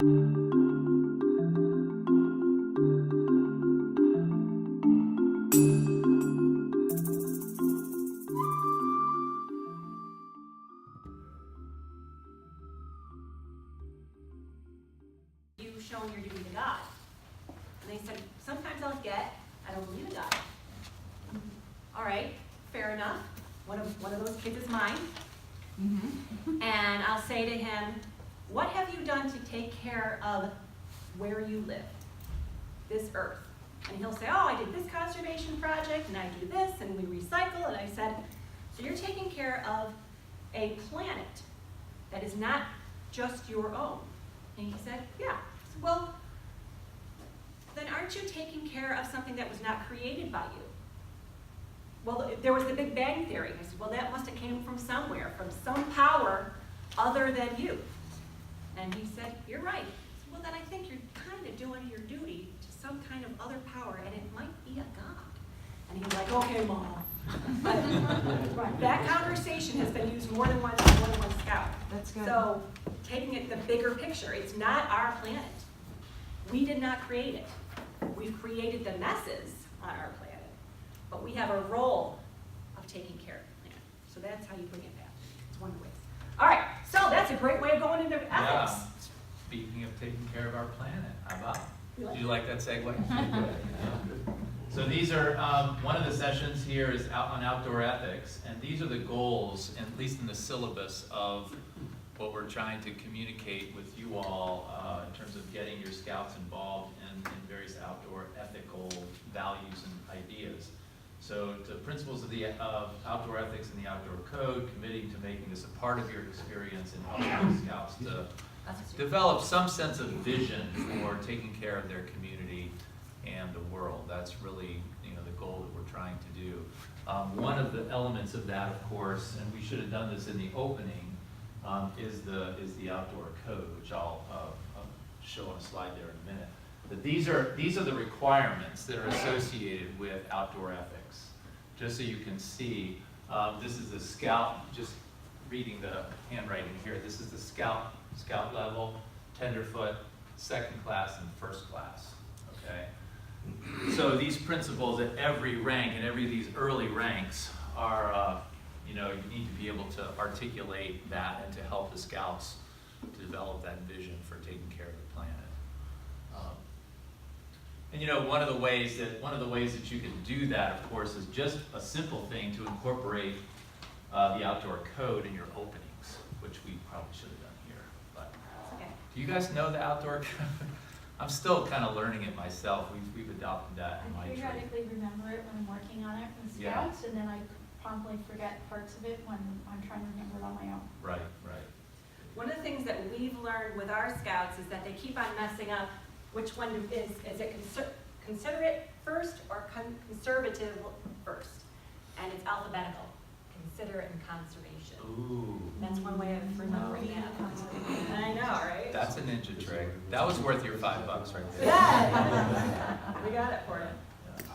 You've shown your duty to God. And they said, sometimes I don't believe in God. All right, fair enough. One of those kids is mine. And I'll say to him, what have you done to take care of where you live, this earth? And he'll say, oh, I did this conservation project, and I do this, and we recycle. And I said, so you're taking care of a planet that is not just your own. And he said, yeah. I said, well, then aren't you taking care of something that was not created by you? Well, there was the Big Bang Theory. I said, well, that must have came from somewhere, from some power other than you. And he said, you're right. I said, well, then I think you're kind of doing your duty to some kind of other power, and it might be a God. And he's like, okay, Mom. But that conversation has been used more than once by more than one scout. That's good. So taking it the bigger picture, it's not our planet. We did not create it. We've created the messes on our planet. But we have a role of taking care of the planet. So that's how you bring it back. It's one of the ways. All right, so that's a great way of going into ethics. Yeah. Speaking of taking care of our planet, how about? Do you like that segue? So these are, one of the sessions here is on outdoor ethics, and these are the goals, at least in the syllabus, of what we're trying to communicate with you all in terms of getting your scouts involved in various outdoor ethical values and ideas. So the principles of the outdoor ethics and the outdoor code, committing to making this a part of your experience and helping the scouts to develop some sense of vision for taking care of their community and the world. That's really, the goal that we're trying to do. One of the elements of that, of course, and we should have done this in the opening, is the outdoor code, which I'll show on a slide there in a minute. But these are the requirements that are associated with outdoor ethics. Just so you can see, this is the scout, just reading the handwriting here, this is the scout level, tenderfoot, second class, and first class, okay? So these principles at every rank, and every of these early ranks are, you need to be able to articulate that and to help the scouts to develop that vision for taking care of the planet. And one of the ways that you can do that, of course, is just a simple thing to incorporate the outdoor code in your openings, which we probably should have done here. But Okay. do you guys know the outdoor code? I'm still kind of learning it myself. We've adopted that in my I trade. periodically remember it when I'm working on it with Yeah. scouts, and then I promptly forget parts of it when I'm trying to remember it on my own. Right. One of the things that we've learned with our scouts is that they keep on messing up which one is it considerate first or conservative first? And it's alphabetical, considerate and conservation. Ooh. That's one way of remembering that. I know, right? That's a ninja trick. That was worth your $5 right there. Yeah. We got it for you.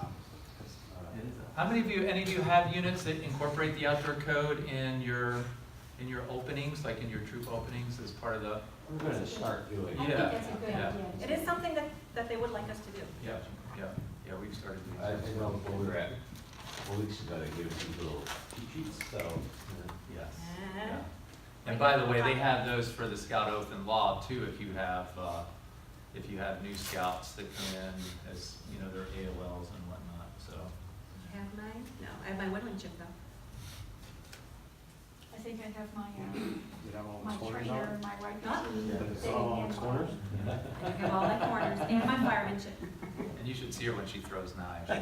How many of you have units that incorporate the outdoor code in your openings, like in your troop openings as part of the? We're going to start doing I it. think Yeah. that's a good Yeah. idea. It is something that they would like us to do. Yeah, we've started doing I that. know before we were at, a couple weeks ago, they gave us these little cheat sheets, so, yes. Yeah. And by the way, they have those for the Scout Oath and Law too, if you have new scouts that come in as, their AOLs and whatnot, so. You have mine? No, I have my whittling chip though. I think I have my, You have all the my corners trainer, on? my right Huh? It's all on the corners? I have all my corners and my fireman chip. And you should see her when she throws knives. It's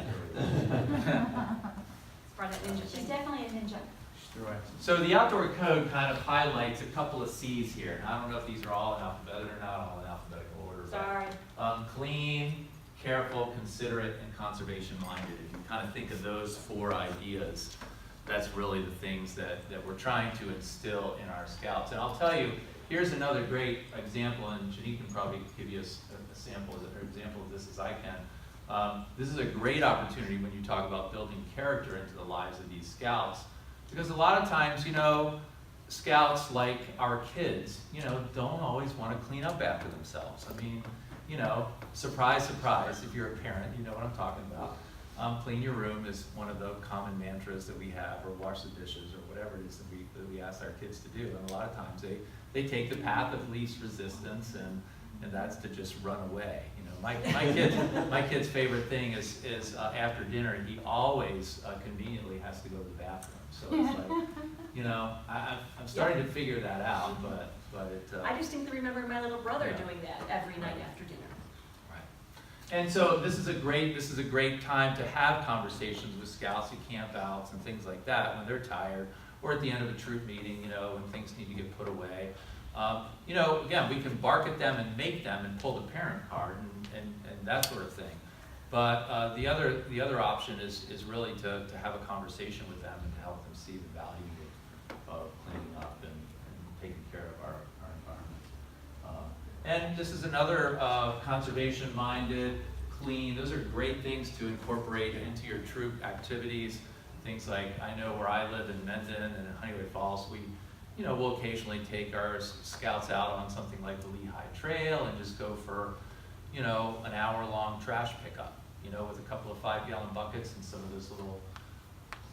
part of that ninja She's thing. definitely a ninja. So the outdoor code kind of highlights a couple of C's here. Now, I don't know if these are all in alphabetical or not all in alphabetical order. Sorry. But, clean, careful, considerate, and conservation-minded. If you kind of think of those 4 ideas, that's really the things that we're trying to instill in our scouts. And I'll tell you, here's another great example, and Janine can probably give you a sample of this as I can. This is a great opportunity when you talk about building character into the lives of these scouts, because a lot of times, scouts, like our kids, you know, don't always want to clean up after themselves. I mean, you know, surprise, surprise, if you're a parent, you know what I'm talking about. Clean your room is one of the common mantras that we have, or wash the dishes, or whatever it is that we ask our kids to do. And a lot of times they take the path of least resistance, and that's to just run away. You know, my kid's favorite thing is after dinner, he always conveniently has to go to the bathroom. So it's like, you know, I'm starting to figure that out, but it. I distinctly remember my little brother doing that every night after dinner. And so this is a great time to have conversations with scouts and campouts and things like that when they're tired, or at the end of a troop meeting, you know, when things need to get put away. You know, again, we can bark at them and make them and pull the parent card and that sort of thing. But the other option is really to have a conversation with them and to help them see the value of cleaning up and taking care of our environment. And this is another conservation-minded, clean. Those are great things to incorporate into your troop activities. Things like, I know where I live in Mendon and in Honeyway Falls, we'll occasionally take our scouts out on something like the Lehigh Trail and just go for, you know, an hour-long trash pickup, you know, with a couple of 5-gallon buckets and some of those little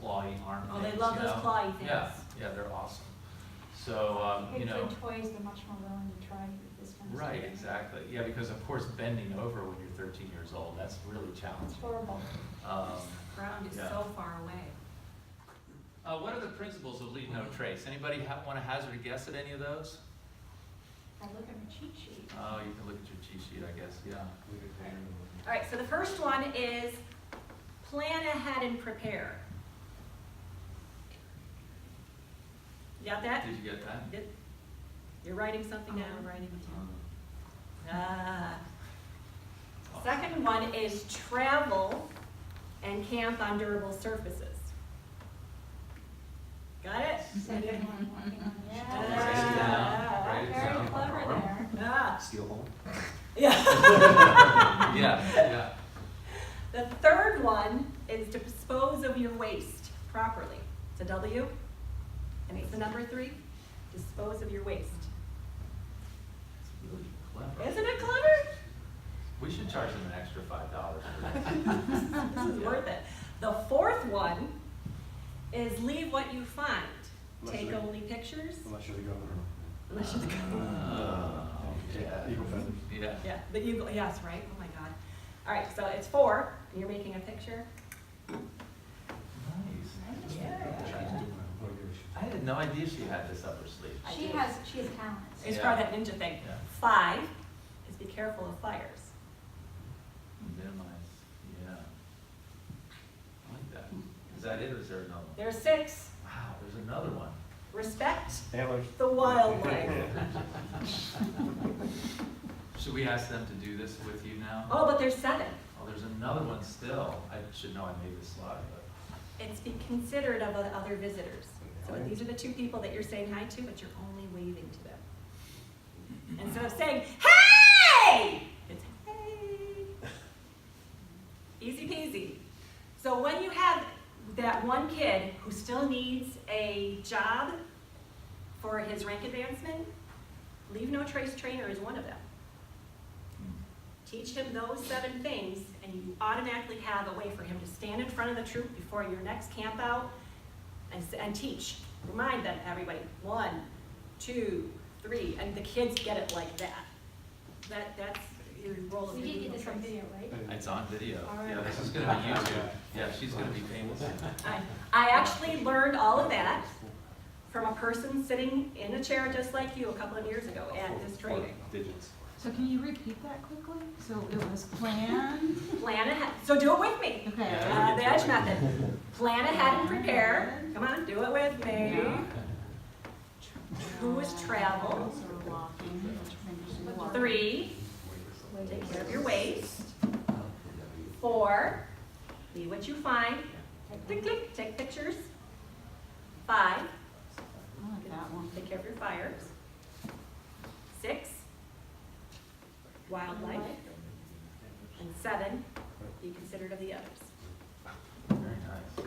clawy arm things. Oh, they love those clawy things. Yeah, they're awesome. So, you Kids know. with toys, they're much more willing to try this kind of stuff. Right, exactly. Yeah, because of course bending over when you're 13 years old, that's really It's challenging. horrible. Ground is yeah. so far away. What are the principles of leave no trace? Anybody want to hazard a guess at any of those? I look at my cheat sheet. Oh, you can look at your cheat sheet, I guess, yeah. All right, so the first one is plan ahead and prepare. You got that? Did you get that? Yep. You're writing something down. I'm writing it Ah. Second one is travel and camp on durable surfaces. Got it? Second one, working on it. Write it down. Write it Very down. clever there. Ah. Steel home? Yeah. Yeah. The third one is to dispose of your waste properly. It's a W, and it's the number 3. Dispose of your waste. It's really clever. Isn't it clever? We should charge them an extra $5 for this. This is worth it. The fourth one is leave what you find. Take only pictures. Unless you're the governor. Unless you're the Yeah. Eagle feathers. Yeah. Yeah, the eagle, yes, right? Oh my God. All right, so it's 4, and you're making a picture. Nice. Yeah. I had no idea she had this up her sleeve. I She do. has talents. It's Yeah. part of that ninja thing. Yeah. 5 is be careful of fires. Minimize, yeah. I like that. Is that it, or is there another one? There's 6, Wow, there's another one. respect Antlers. the wildlife. Should we ask them to do this with you now? Oh, but there's 7. Oh, there's another one still. I should know I made this slide, but. It's be considerate of other visitors. So these are the 2 people that you're saying hi to, but you're only waving to them. Instead of saying, hey! It's hey. Easy peasy. So when you have that one kid who still needs a job for his rank advancement, leave no trace trainer is one of them. Teach him those 7 things, and you automatically have a way for him to stand in front of the troop before your next camp out and teach. Remind them, everybody, 1, 2, 3, and the kids get it like that. That's your role of We did get this on trace. video, right? It's on video. All right. Yeah, this is gonna be YouTube. Yeah, she's gonna be famous. I actually learned all of that from a person sitting in a chair just like you a couple of years ago at this training. Digits. So can you repeat that quickly? So it was plan, Plan ahead, so do it with me. okay. Yeah. The EDGE method. Plan ahead and prepare. Come on, do it with me. Yeah. 2 is travel. So we're walking, finishing the walk. 3, take care of your waste. 4, be what you find. Click, click, take pictures. 5, I like that one. take care of your fires. 6, wildlife. And 7, be considerate of the others. Very nice.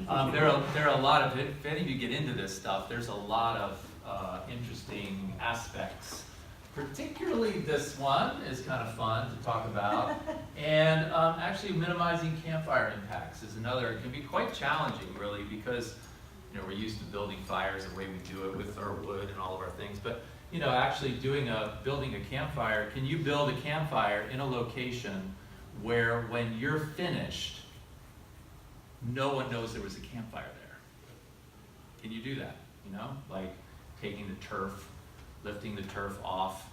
There are a lot of, if any of you get into this stuff, there's a lot of interesting aspects. Particularly this one is kind of fun to talk about. And actually minimizing campfire impacts is another. It can be quite challenging really because we're used to building fires the way we do it with our wood and all of our things. But actually building a campfire, can you build a campfire in a location where when you're finished, no one knows there was a campfire there? Can you do that? Like taking the turf, lifting the turf off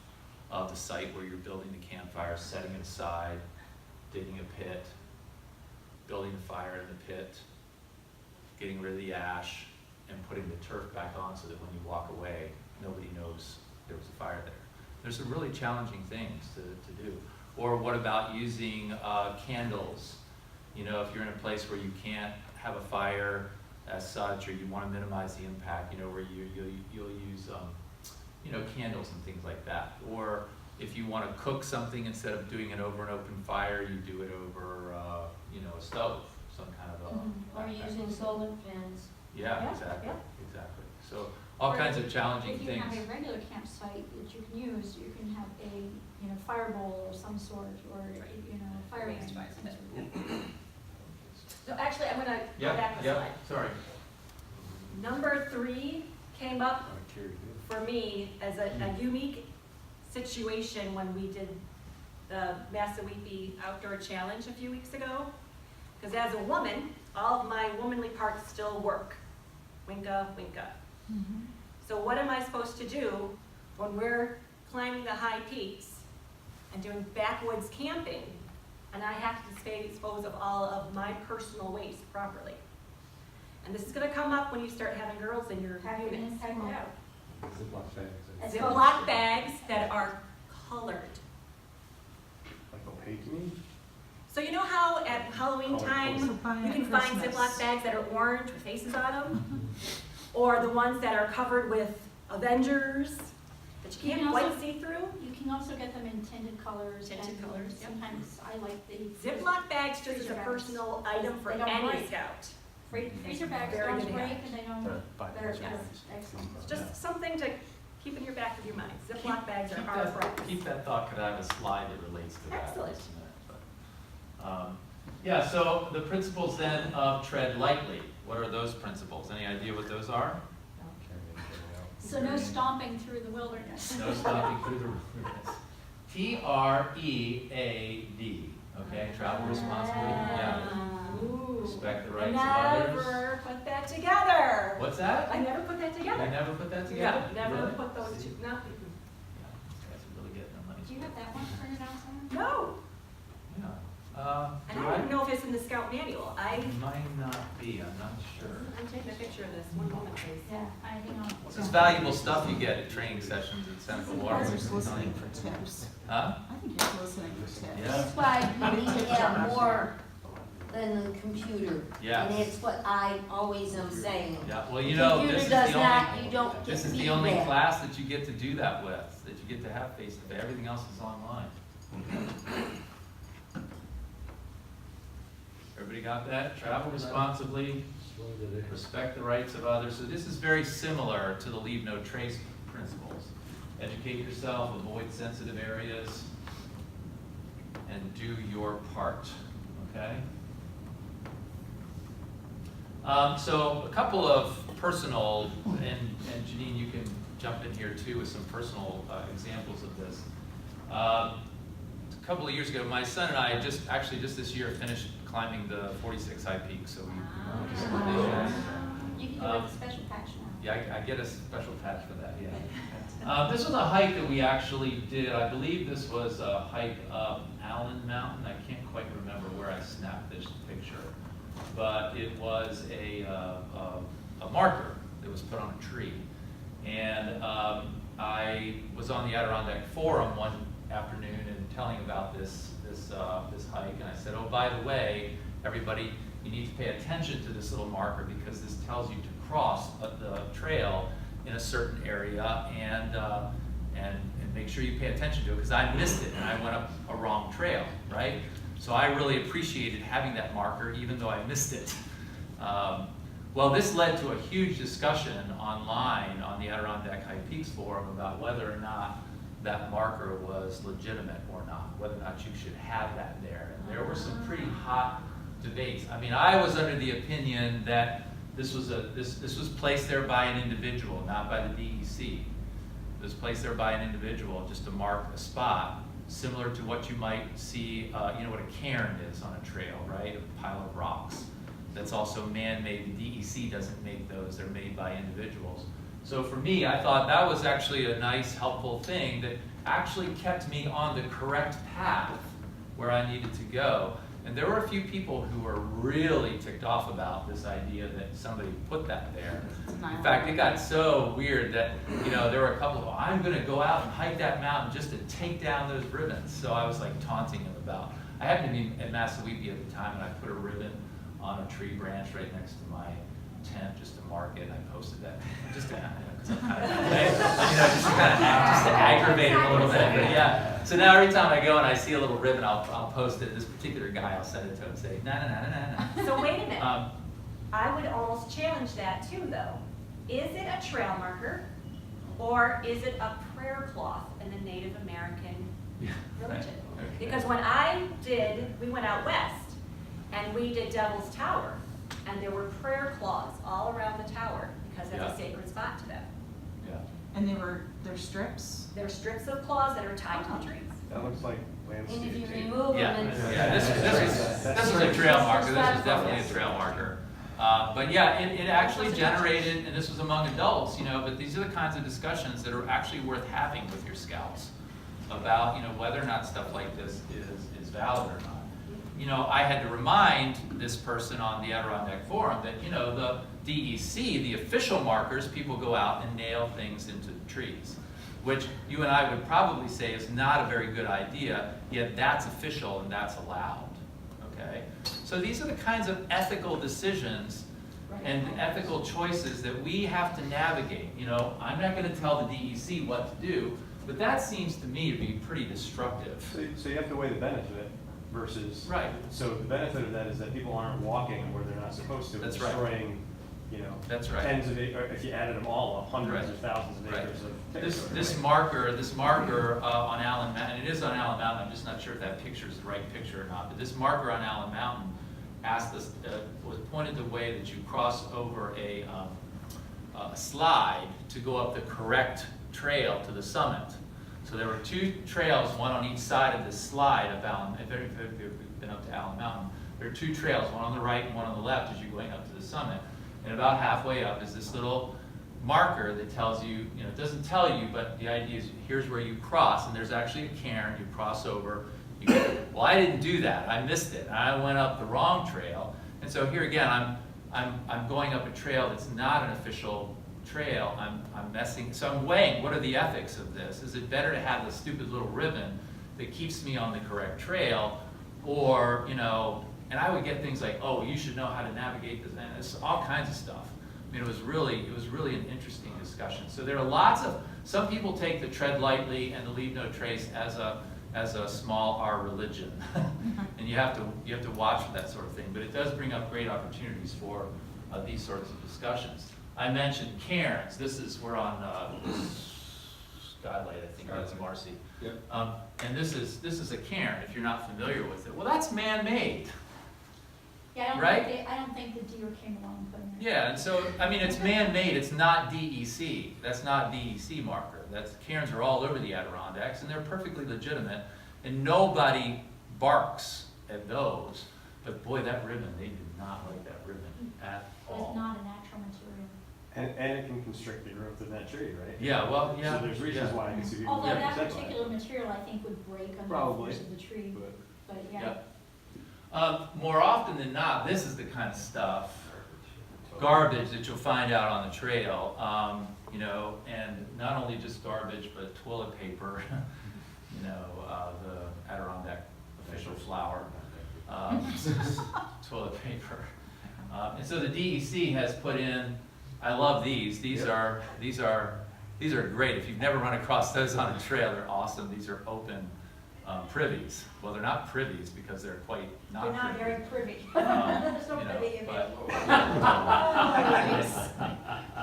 of the site where you're building the campfire, setting it aside, digging a pit, building a fire in the pit, getting rid of the ash, and putting the turf back on so that when you walk away, nobody knows there was a fire there. There's some really challenging things to do. Or what about using candles? If you're in a place where you can't have a fire as such, or you want to minimize the impact, where you'll use candles and things like that. Or if you want to cook something, instead of doing it over an open fire, you do it over a stove, some kind of a... Or using solar fans. Yeah, exactly. So all kinds of challenging things. If you have a regular campsite that you can use, you can have a fire bowl of some sort, or a fire Waste ring. fire. So actually, I'm gonna go back a slide. Sorry. Number 3 came up for me as a unique situation when we did the Massaweepy Outdoor Challenge a few weeks ago. Because as a woman, all of my womanly parts still work. Winka, winka. Mm-hmm. So what am I supposed to do when we're climbing the high peaks and doing backwoods camping, and I have to dispose of all of my personal waste properly? And this is going to come up when you start having girls in your Pack it in, units. pack it out. Ziploc bags. Ziploc bags that are colored. Like opaque? So you know how at Halloween time So buy you at can find Christmas. Ziploc bags that are orange with faces on them? Or the ones that are covered with Avengers that you You can't can quite also- see through? You can also get them in tinted colors. Tinted and colors, yep. Sometimes I like the Ziploc bags just as freezer a bags. personal item for They don't any break. scout. Freezer bags Very don't good to break have. and they don't. They're excellent. It's just something to keep in your back of your mind. Ziploc bags are our friends. Keep that thought, because I have a slide that relates to that. Excellent. in just a minute, but, so the principles then of tread lightly. What are those principles? Any idea what those are? So no stomping through the wilderness. No stopping through the wilderness. TREAD. Okay, travel responsibly. Yeah. Ooh. Respect the I rights of others. never put that together. What's that? I never put that You together. never put that together? No, never Really? put those See? two, no. Yeah, these guys are really getting their money's Do you have that one printed out somewhere? No. Yeah. And I don't even know if it's in the scout manual. It might not be, I'm not sure. I'm taking a picture of this. One moment, please. Yeah, I hang on. This is valuable stuff you get at training sessions at Seneca You Water. guys are soliciting for tips. Huh? I think you're soliciting for tips. Yeah. That's why you need to have more than the computer. Yes. And it's what I always am saying. Yeah, well, you know, this Computer is does the not, only, you don't get this is the feedback. only class that you get to do that with, that you get to have face to face. Everything else is online. Everybody got that? Travel responsibly, respect the rights of others. So this is very similar to the leave no trace principles. Educate yourself, avoid sensitive areas, and do your part, okay? So a couple of personal, and Janine, you can jump in here too with some personal examples of this. A couple of years ago, my son and I just this year finished climbing the 46 high peaks. So You can do it with a special patch now. yeah, I get a special patch for that, yeah. This was a hike that we actually did. I believe this was a hike up Allen Mountain. I can't quite remember where I snapped this picture. But it was a marker that was put on a tree. And I was on the Adirondack Forum one afternoon and telling about this hike. And I said, oh, by the way, everybody, you need to pay attention to this little marker because this tells you to cross the trail in a certain area and make sure you pay attention to it because I missed it and I went up a wrong trail, right? So I really appreciated having that marker even though I missed it. Well, this led to a huge discussion online on the Adirondack High Peaks forum about whether or not that marker was legitimate or not, whether or not you should have that there. And there were some pretty hot debates. I mean, I was under the opinion that this was placed there by an individual, not by the DEC. It was placed there by an individual just to mark a spot, similar to what you might see, you know what a cairn is on a trail, right? A pile of rocks. That's also man-made. The DEC doesn't make those, they're made by individuals. So for me, I thought that was actually a nice, helpful thing that actually kept me on the correct path where I needed to go. And there were a few people who were really ticked off about this idea that somebody put that there. In fact, it got so weird that, you know, there were a couple of, I'm gonna go out and hike that mountain just to take down those ribbons. So I was like taunting him about, I happened to be at Massawepie at the time, and I put a ribbon on a tree branch right next to my tent just to mark it, and I posted that just to, because I'm kind of, just to aggravate him a little bit. But yeah, so now every time I go and I see a little ribbon, I'll post it. This particular guy, I'll send it to him and say, nah. So wait a minute. I would almost challenge that too, though. Is it a trail marker, or is it a prayer cloth in the Native American religion? Okay. Because when we went out west, and we did Devil's Tower, and there were prayer cloths all around the tower, because that's a sacred spot to them. Yeah. And they're strips? They're strips of cloths that are tied to the trees. That looks like And if you landscape. remove them, Yeah, it's. yeah. This was a trail marker. This was definitely a trail marker. But yeah, it actually generated, and this was among adults, you know. But these are the kinds of discussions that are actually worth having with your scouts about, you know, whether or not stuff like this is valid or not. You know, I had to remind this person on the Adirondack Forum that, you know, the DEC, the official markers, people go out and nail things into the trees, which you and I would probably say is not a very good idea, yet that's official and that's allowed, okay? So these are the kinds of ethical decisions and ethical choices that we have to navigate. You know, I'm not gonna tell the DEC what to do, but that seems to me to be pretty destructive. So you have to weigh the benefit versus. Right. So the benefit of that is that people aren't walking where they're not supposed to. That's right. Destroying, you know. That's right. Tens of acres, if you added them all up, hundreds Right. of thousands of Right. acres of territory. This marker on Allen Mountain, it is on Allen Mountain, I'm just not sure if that picture is the right picture or not, but this marker on Allen Mountain asked us, was pointed the way that you cross over a slide to go up the correct trail to the summit. So there were two trails, one on each side of this slide of Allen. If you've been up to Allen Mountain, there are two trails, one on the right and one on the left as you're going up to the summit. And about halfway up is this little marker that tells you, you know, it doesn't tell you, but the idea is here's where you cross, and there's actually a cairn, you cross over. You go, well, I didn't do that, I missed it. I went up the wrong trail. And so here again, I'm going up a trail that's not an official trail. I'm messing, so I'm weighing what are the ethics of this. Is it better to have the stupid little ribbon that keeps me on the correct trail, or, you know, and I would get things like, oh, you should know how to navigate this, and it's all kinds of stuff. I mean, it was really an interesting discussion. So there are lots of, some people take the tread lightly and the leave no trace as a small R religion, and you have to watch for that sort of thing. But it does bring up great opportunities for these sorts of discussions. I mentioned cairns. We're on Skylight, I think that's Marcy. Yep. And this is a cairn. If you're not familiar with it, well, that's man-made. Yeah, Right? I don't think the deer came along and put them in. Yeah, and so, I mean, it's man-made, it's not DEC. That's not DEC marker. Cairns are all over the Adirondacks, and they're perfectly legitimate, and nobody barks at those. But boy, that ribbon, they did not like that ribbon at all. It's not a natural material. And it can constrict the growth of that tree, right? Yeah, well, yeah. So there's reasons why I can see people Although getting that upset by it. particular material, I think, would break under the Probably. force of the tree, but yeah. Yeah. More often than not, this is the kind of stuff, garbage that you'll find out on the trail, you know, and not only just garbage, but toilet paper, you know, the Adirondack official flower, toilet paper. And so the DEC has put in, I love these. These are great. If you've never run across those on a trail, they're awesome. These are open privies. Well, they're not privies because they're quite not They're not privy. very privy. Um, There's no you know, privy but- available.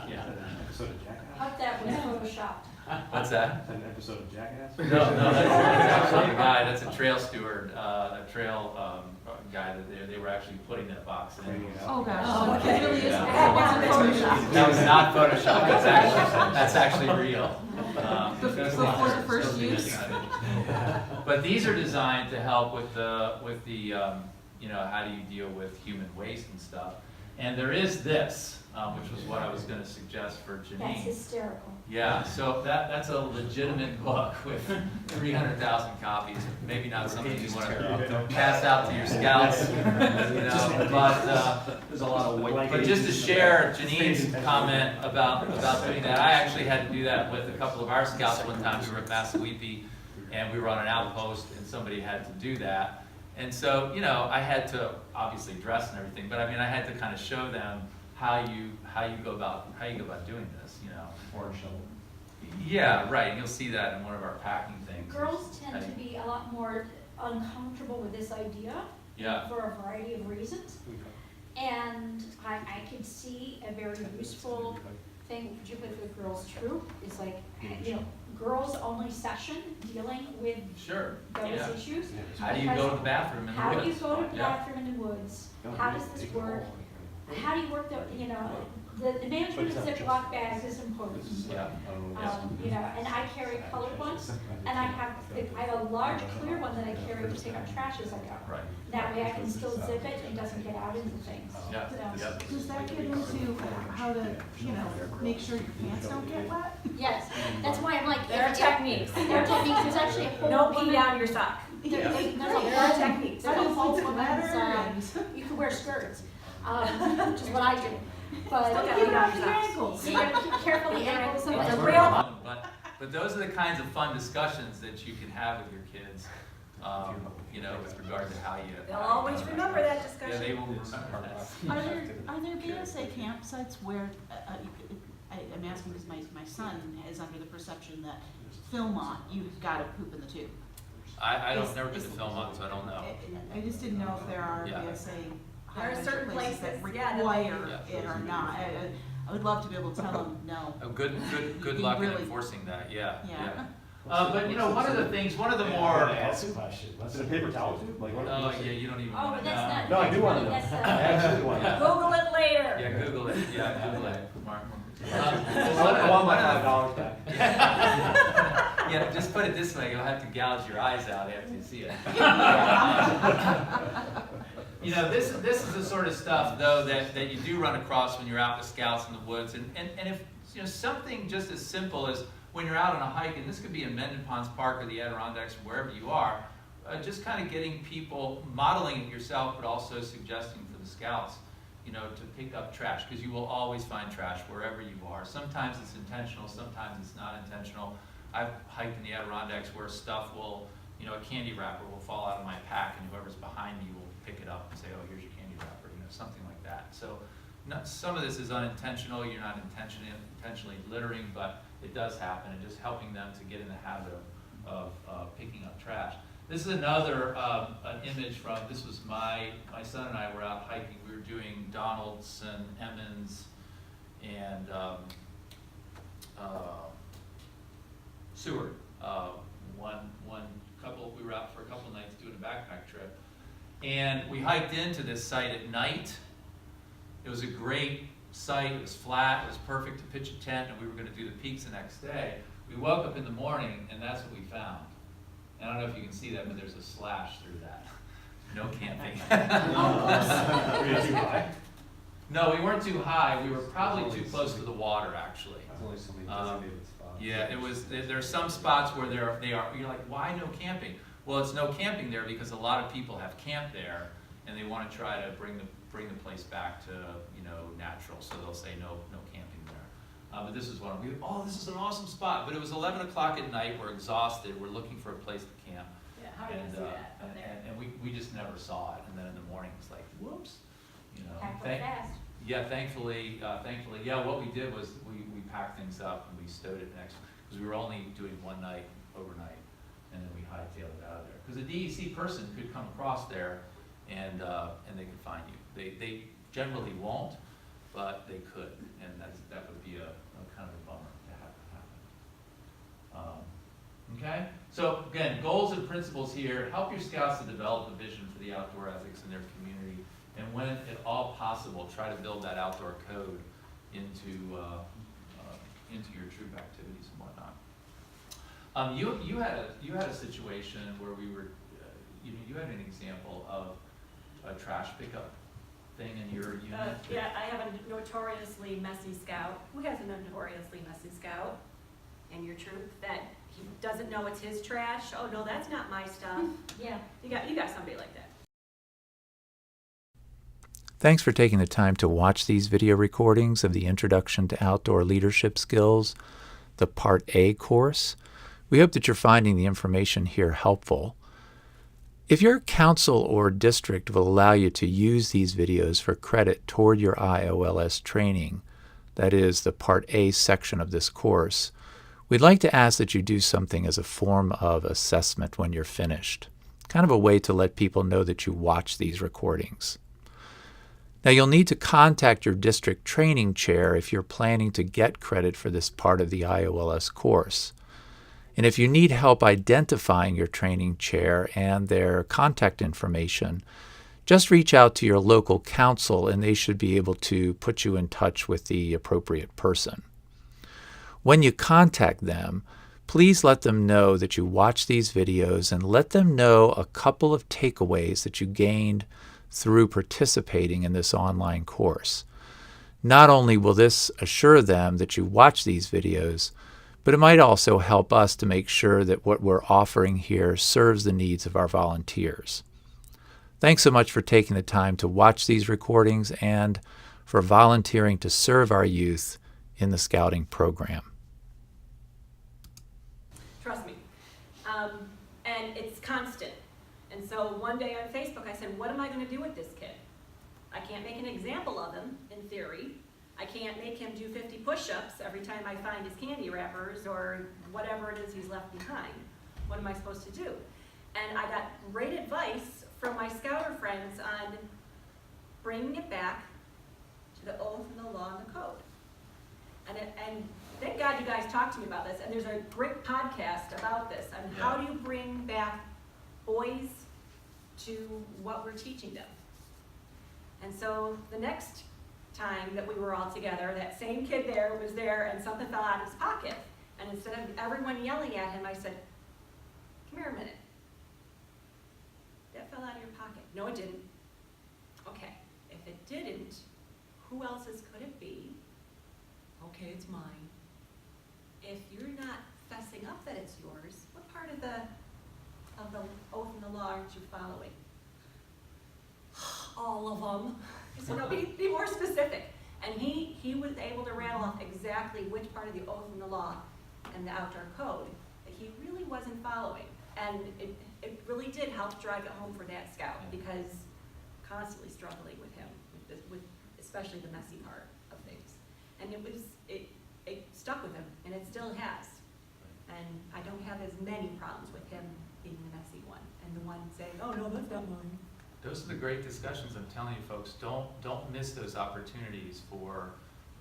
Yeah. An episode of Jackass? Hope that was photoshopped. What's that? An episode of Jackass? No, that's actually a guy, that's a trail steward, a trail guy that they were actually putting that box in. Cleaning it up. Oh, gosh. Oh, So okay. it really is, Yeah. it wasn't Photoshop. That was not Photoshop, that's actually real. Before the first use. But these are designed to help with the, you know, how do you deal with human waste and stuff. And there is this, which was what I was gonna suggest for That's Janine. hysterical. Yeah, so that's a legitimate book with 300,000 copies. Maybe not something you want to pass out to your scouts, you know, but There's a lot of white but just to share Janine's comment about doing that, I actually had to do that with a couple of our scouts one time. We were at Massawepie, and we were on an outpost, and somebody had to do that. And so, you know, I had to obviously dress and everything, but I mean, I had to kind of show them how you go about doing this, you know. Or shovel. Yeah, right. And you'll see that in one of our packing things. Girls tend to be a lot more uncomfortable with this idea Yeah. for a variety of reasons. And I could see a very useful thing, particularly for the girls' troop, is like, you know, girls' only session dealing with Sure. those Yeah. issues. How do you go to the bathroom in the How do you woods? go to the Yeah. bathroom in the woods? How does this work? How do you work the, you know, the management of Ziploc bags is important. Yeah. You know, and I carry colored ones, and I have a large clear one that I carry to take out trash as I go. Right. That way I can still zip it and it doesn't get out into things. Yeah. So, Yeah. Does that get into how to, you know, make sure your pants don't get wet? yes, that's why I'm like, There are techniques. there are techniques, there's actually a whole. No pee woman- down your sock. There's There are a techniques. There's a whole woman's, Better. you can wear skirts, which is what I do. But Still gotta Keep pee it down off your the socks. ankles. you gotta keep careful the ankles. It's a That's real- fun, but those are the kinds of fun discussions that you can have with your kids, you know, with regard to how you. They'll always remember that Yeah, discussion. they will remember that. Are there BSA campsites where, I'm asking because my son is under the perception that Philmont, you've got to poop in the tube. I don't, never been to Philmont, so I don't know. I just didn't know if there are Yeah. BSA There are certain places that places, yeah, that- require Yeah. it or not. I would love to be able to tell them no. Oh, good Be luck in really- enforcing that, yeah, Yeah. yeah. But you know, one of the things, one of the more, Ask a question. Is it a paper towel tube? Like, what? oh, yeah, you don't even Oh, want but to that's know. not. No, I do wanna know. That's, I absolutely want to know. Google it later. Yeah, Google it, yeah, Google it, Mark. I want my $5 back. Yeah, just put it this way, you'll have to gouge your eyes out after you see it. You know, this is the sort of stuff, though, that you do run across when you're out with scouts in the woods. And if, you know, something just as simple as when you're out on a hike, and this could be in Mendon Ponds Park or the Adirondacks, wherever you are, just kind of getting people, modeling it yourself, but also suggesting for the scouts, you know, to pick up trash, because you will always find trash wherever you are. Sometimes it's intentional, sometimes it's not intentional. I've hiked in the Adirondacks where stuff will, you know, a candy wrapper will fall out of my pack, and whoever's behind me will pick it up and say, oh, here's your candy wrapper, you know, something like that. So some of this is unintentional, you're not intentionally littering, but it does happen, and just helping them to get in the habit of picking up trash. This is another an image from, this was my son and I were out hiking. We were doing Donaldson, Emmons, and Seward. We were out for a couple nights doing a backpack trip. And we hiked into this site at night. It was a great site, it was flat, it was perfect to pitch a tent, and we were gonna do the peaks the next day. We woke up in the morning, and that's what we found. And I don't know if you can see that, but there's a slash through that. No camping. Were you too high? No, we weren't too high, we were probably too close to the water, actually. There's only so many Um, designated spots. Yeah, it was, there are some spots where you're like, why no camping? Well, it's no camping there because a lot of people have camped there, and they wanna try to bring the place back to, you know, natural, so they'll say no camping there. But this is one, this is an awesome spot, but it was 11 o'clock at night, we're exhausted, we're looking for a place to camp. Yeah, how do you see that from there? And we just never saw it, and then in the morning, it's like, whoops, you know. Pack up fast. Yeah, thankfully, yeah, what we did was we packed things up and we stowed it next, because we were only doing one night overnight. and then we hightail it out of there. Because a DEC person could come across there and they could find you. They generally won't, but they could, and that would be a kind of a bummer to have happen. Okay, so again, goals and principles here, help your scouts to develop a vision for the outdoor ethics in their community, and when at all possible, try to build that outdoor code into your troop activities and whatnot. You had a situation where we were, you had an example of a trash pickup thing in your unit. Yeah, I have a notoriously messy scout. Who has a notoriously messy scout in your troop that he doesn't know it's his trash? Oh no, that's not my stuff. Yeah. You got somebody like that. Thanks for taking the time to watch these video recordings of the Introduction to Outdoor Leadership Skills, the Part A course. We hope that you're finding the information here helpful. If your council or district will allow you to use these videos for credit toward your IOLS training, that is, the Part A section of this course, we'd like to ask that you do something as a form of assessment when you're finished, kind of a way to let people know that you watch these recordings. Now, you'll need to contact your district training chair if you're planning to get credit for this part of the IOLS course. And if you need help identifying your training chair and their contact information, just reach out to your local council and they should be able to put you in touch with the appropriate person. When you contact them, please let them know that you watch these videos and let them know a couple of takeaways that you gained through participating in this online course. Not only will this assure them that you watch these videos, but it might also help us to make sure that what we're offering here serves the needs of our volunteers. Thanks so much for taking the time to watch these recordings and for volunteering to serve our youth in the Scouting program. Trust me. And it's constant. And so one day on Facebook, I said, what am I going to do with this kid? I can't make an example of him, in theory. I can't make him do 50 push-ups every time I find his candy wrappers or whatever it is he's left behind. What am I supposed to do? And I got great advice from my scouter friends on bringing it back to the oath and the law and the code. And thank God you guys talked to me about this, and there's a great podcast about this, on how do you bring back boys to what we're teaching them. And so the next time that we were all together, that same kid there was there and something fell out of his pocket. And instead of everyone yelling at him, I said, come here a minute. That fell out of your pocket. No, it didn't. Okay, if it didn't, who else's could it be? Okay, it's mine. If you're not fessing up that it's yours, what part of the oath and the law aren't you following? All of them. I said, no, be more specific. And he was able to rattle off exactly which part of the oath and the law and the outdoor code that he really wasn't following. And it really did help drive it home for that scout, because constantly struggling with him, with especially the messy part of things. And it stuck with him, and it still has. And I don't have as many problems with him being the messy one, and the one saying, oh no, that's not mine. Those are the great discussions. I'm telling you folks, don't miss those opportunities for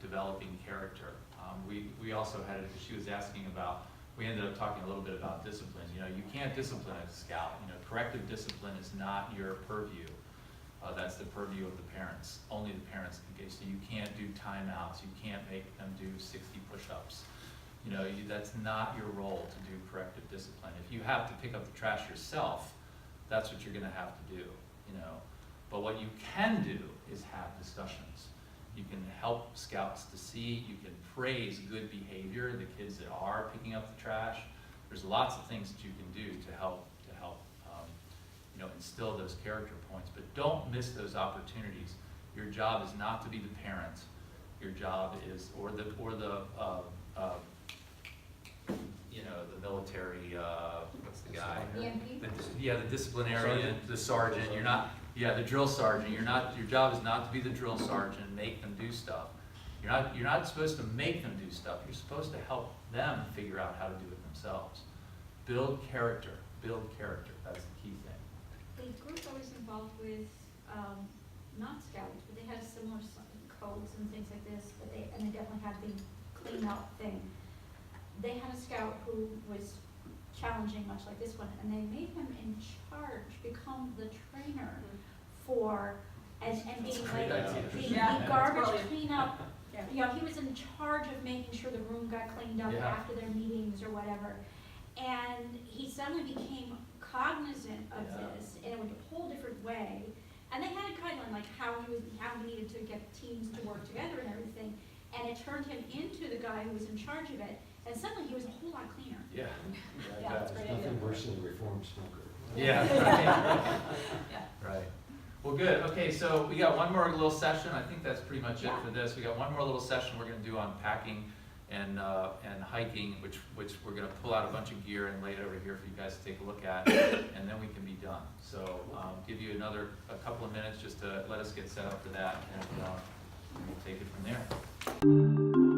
developing character. We also had, she was asking about, we ended up talking a little bit about discipline. You know, you can't discipline a scout. You know, corrective discipline is not your purview. That's the purview of the parents. Only the parents can do. So you can't do timeouts. You can't make them do 60 push-ups. You know, that's not your role to do corrective discipline. If you have to pick up the trash yourself, that's what you're going to have to do. You know, but what you can do is have discussions. You can help scouts to see. You can praise good behavior, the kids that are picking up the trash. There's lots of things that you can do to help you know, instill those character points. But don't miss those opportunities. Your job is not to be the parent. Your job is, or the you know, the military, what's the guy? The disciplinarian, the sergeant. You're not, the drill sergeant. You're not, your job is not to be the drill sergeant and make them do stuff. You're not supposed to make them do stuff. You're supposed to help them figure out how to do it themselves. build character, that's the key thing. The group I was involved with, not scouts, but they had similar codes and things like this, but they definitely had the clean up thing. They had a scout who was challenging, much like this one, and they made him in charge, become the trainer for, and being great like, idea. being Yeah, the that's garbage brilliant. cleanup. Yeah. You know, he was in charge of making sure the room got cleaned up Yeah. after their meetings or whatever. And he suddenly became cognizant of Yeah. this in a whole different way. And they had a guideline, like how he needed to get teams to work together and everything. And it turned him into the guy who was in charge of it. And suddenly he was a whole lot cleaner. Yeah. Yeah, that's great idea. Nothing worse than a reformed smoker. Yeah, right. Right. Well, good. Okay, so we got one more little session. I think that's pretty much it for this. We got one more little session we're gonna do on packing and hiking, which we're gonna pull out a bunch of gear and lay it over here for you guys to take a look at, and then we can be done. So, give you a couple of minutes just to let us get set up for that, and we'll take it from there.